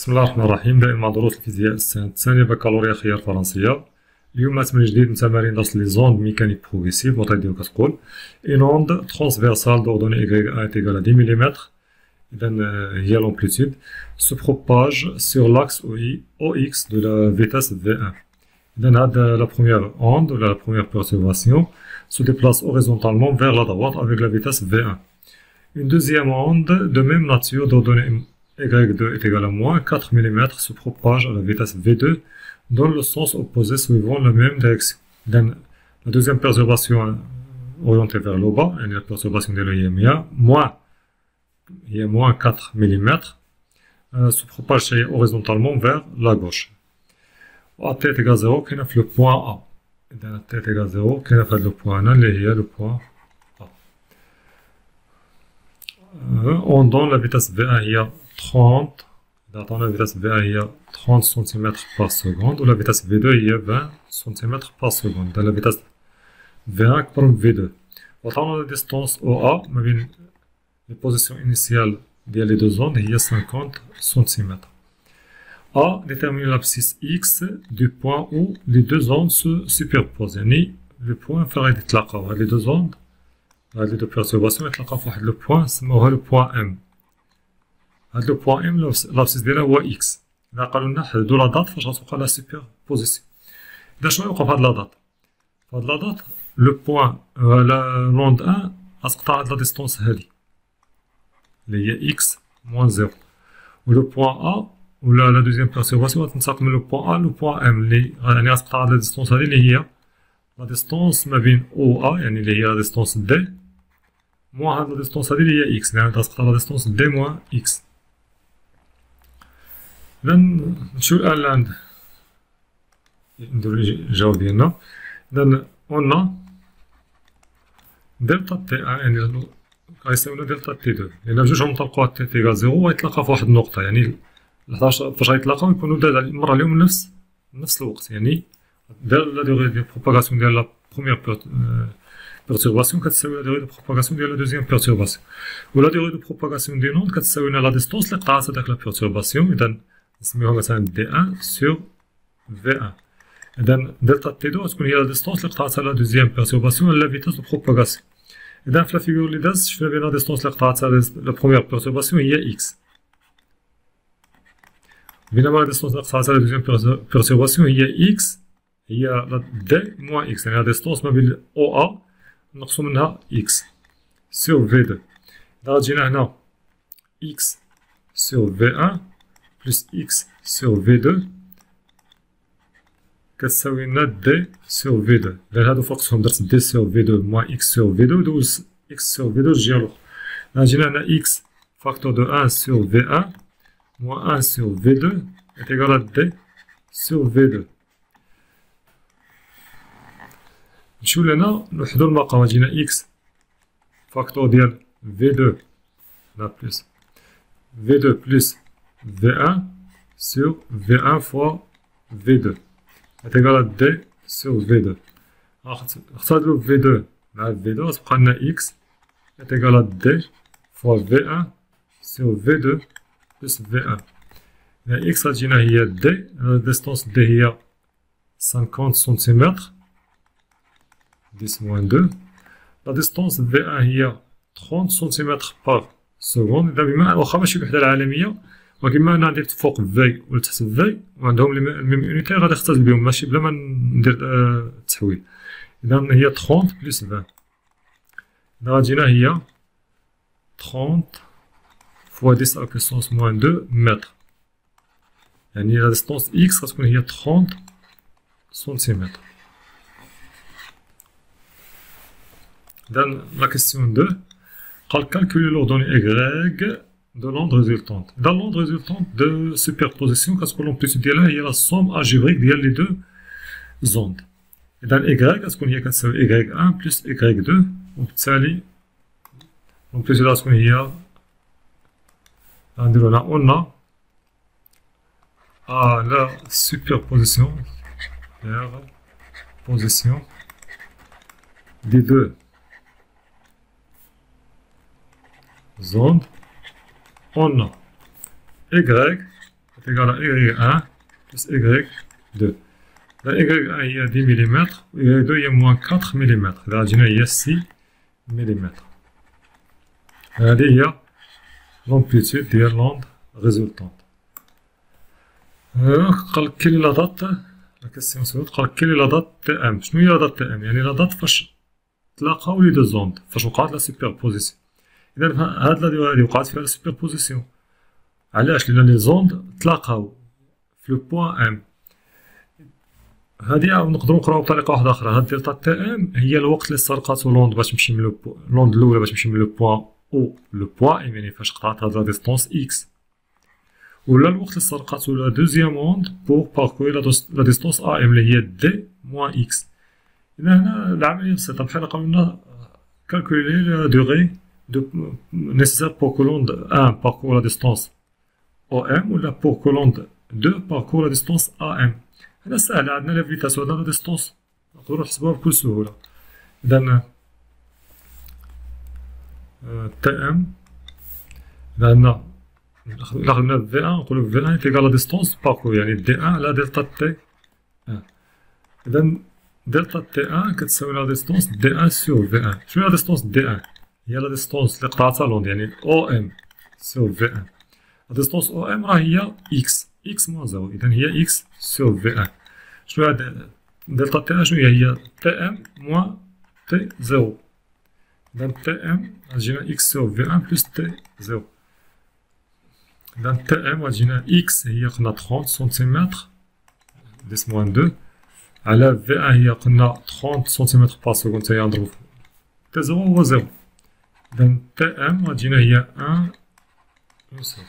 بسم الله الرحمن الرحيم. دائما مع دروس الفيزياء السنة الثانية بكالوريا خيار فرنسية. اليوم تمرين جديد من تمارين درس لي زوند ميكانيك بروغريسيف. الوطا ديالو كتقول اون اوند ترانسفيرسال دوردوني y1 est égal à 10 mm. إذا هي l'amplitude se propage sur l'axe OX de la vitesse V1. إذا هاد la première onde, la première perturbation, se déplace horizontalement vers la droite avec la vitesse V1. Une deuxième onde de même nature d'ordonnée y2 est égal à moins 4 mm se propage à la vitesse V2 dans le sens opposé suivant la même direction. Donc, la deuxième perturbation orientée vers le bas, et la perturbation de l'IMIA, moins 4 mm, se propage horizontalement vers la gauche. À t égale 0, qui est le point A. À t égale 0, qui est le point A, le point A. On donne la vitesse V1 il y a 30, la vitesse V1 il y a 30 cm par seconde, ou la vitesse V2 il y a 20 cm par seconde. Dans la vitesse V1 comme V2. On a la distance OA, les positions initiales des deux ondes, il y a 50 cm. A détermine l'abscisse X du point où les deux ondes se superposent. يعني le point ferait يتلاقاو. Les deux ondes, les deux perturbations يتلاقاو في واحد le point سموها le point M. هاد le point M l'abscisse ديالها هو X. إذا قالوا لنا حددوا لا دات فاش غتوقع لا سوبربوزيسيون. إذا شنو يوقع في هاد لا دات؟ في هاد لا دات لو بوان لوند 1 غتقطع هاد لا ديستونس هادي اللي هي X موان 0. و لو بوان A ولا لا دوزيام بيرتورباسيون غتنتقل من لو بوان A لو بوان M اللي يعني غتقطع هاد لا ديستونس هادي اللي هي لا ديستونس ما بين O A يعني اللي هي لا ديستونس D موان هاد لا ديستونس هادي اللي هي X يعني غتقطع لا ديستونس D موان X. إذا نمشيو الآن لعند نديرو الجواب ديالنا. إذا قلنا دلتا تي ان يعني غيساوي لنا دلتا تي دو، لأن بجوج غنطلقوها تي تيكال زيرو وغيتلاقاو في واحد النقطة، يعني لحظاش فاش غيتلاقاو يكونو مر عليهم نفس الوقت، يعني دار لا دوغي دو بروباغاسيون ديال لا بروميير perturbation كتساوي لا دوغي دو بروباغاسيون ديال لا دوزيام perturbation، و لا دوغي دو بروباغاسيون دي نوند كتساوي لنا لا ديستونس اللي قطعات هداك لا perturbation. إذا نسميوها مثلا دي ان سور في ان. إذا دلتا تي دو غتكون هي لا ديستونس اللي قطعتها لا دوزيام بيرتورباسيون لا فيتاس دو بروباغاسيون. إذا في لا فيغور اللي داز شفنا بان لا ديستونس اللي قطعتها لا بروميير بيرتورباسيون هي إكس، بينما لا ديستونس اللي قطعتها لا دوزيام بيرتورباسيون هي إكس، هي لا دي موان إكس، يعني لا ديستونس ما بين أو أ نقصو منها إكس سور في دو. إذا جينا هنا إكس سور في ان بلس إكس سور في دو كتساوي لنا دي سور في دو. إذا هادو فوقتهم درت دي سور في دو موان إكس سور في دو دوز إكس سور في دو للجهة الأخرى. إذا جينا هنا إكس فاكتور دو ان سور في ان موان ان سور في دو إيت إيكال ا دي سور في دو. نمشيو لهنا نوحدو المقام. جينا إكس فاكتور ديال في دو لا بلس في دو بلس في ان سور في ان فوا في دو est égal à d sur V2. نختارو V2 مع V2 غتبقى لنا x est égal à d fois V1 sur V2 plus V1. إذا x غتجينا هي d، لا ديستونس d هي 50 سنتيمتر 10 moins 2. لا ديستونس V1 هي 30 سنتيمتر باغ سكوند. إذا بما واخا ماشي الوحدة العالمية ولكن بما أنا عندي فوق في ولا تحت في وعندهم الميم يونيتير غادي نختار بهم ماشي بلا ما ندير التحويل. إذا هي 30 بلس 20. إذا غتجينا هي 30 فوا 10 على بويسونس موان 2 متر، يعني لا ديستونس إكس غتكون هي 30 سنتيمتر. إذا لا كيسيون 2 قال calculer l'ordonnée Y de l'onde résultante. Dans l'onde résultante de superposition, كتكون l'amplitude ديالها هي la somme algébrique ديال les deux ondes. إذا Y غتكون هي كتساوي Y1 plus Y2، وبالتالي l'amplitude غتكون هي غنديرو هنا قلنا à la superposition des deux ondes on a Y est égale à y1 plus y2. La y1 هي 10 ملم و y2 هي moins 4 ملم. إذا جينا هي 6 ملم. هذه هي l'amplitude ديال l'onde résultante. قالك كاين لا دات لا كيسيون سويت قالك كاين لا دات تي ام. شنو هي لا دات تي ام؟ يعني لا دات فاش تلاقاو لي دو زوند، فاش وقعت لا سوبربوزيسيون. إذا هاد لا هادي وقعت فيها لا سوبربوزيسيون. علاش؟ لأن لي زوند تلاقاو في لو بوان ام. هادي نقدرو نقراو بطريقة واحدة أخرى. هاد دلتا تي ام هي الوقت اللي استرقاتو لوند باش تمشي من لوند الأولى باش تمشي من لو بوان او لو بوان ام، يعني فاش قطعت هاد لا ديستونس اكس. ولا الوقت اللي استرقاتو لا دوزيام اوند بوغ باركوري لا ديستونس ا ام اللي هي دي موان اكس. إذا هنا العملية بسيطة، بحال قلنا calculer la durée nécessaire pour que l'onde 1 parcourt la distance OM ou pour que l'onde 2 parcourt la distance AM. هذا سهل، عندنا لا فيتاس وعندنا لا ديستونس نقدرو نحسبوها بكل سهولة. إذا تي ام عندنا إلا خدنا في 1 نقولو في 1 تيكال لا ديستونس باركور، يعني دي 1 على دلتا تي 1. إذا دلتا تي 1 كتساوي لا ديستونس دي 1 سور في 1. شنو هي لا ديستونس دي 1؟ هي لا ديستونس اللي قطعتها لوند، يعني او ام سور في 1. لا ديستونس او ام راه هي اكس موان زيرو، إذا هي اكس سور في 1. شنو هاد دلتا تي 1؟ شنو هي تي ام موان تي زيرو. إذا تي ام غتجينا اكس سور في 1 بلس تي زيرو. إذا تي ام غتجينا اكس هي قلنا 30 سنتيمتر 10 موان 2 على في 1 هي قلنا 30 سنتيمتر بار سكوند، تا هي نضربو في تي زيرو هو زيرو. إذا تي ام غتجينا هي 1 سكوند.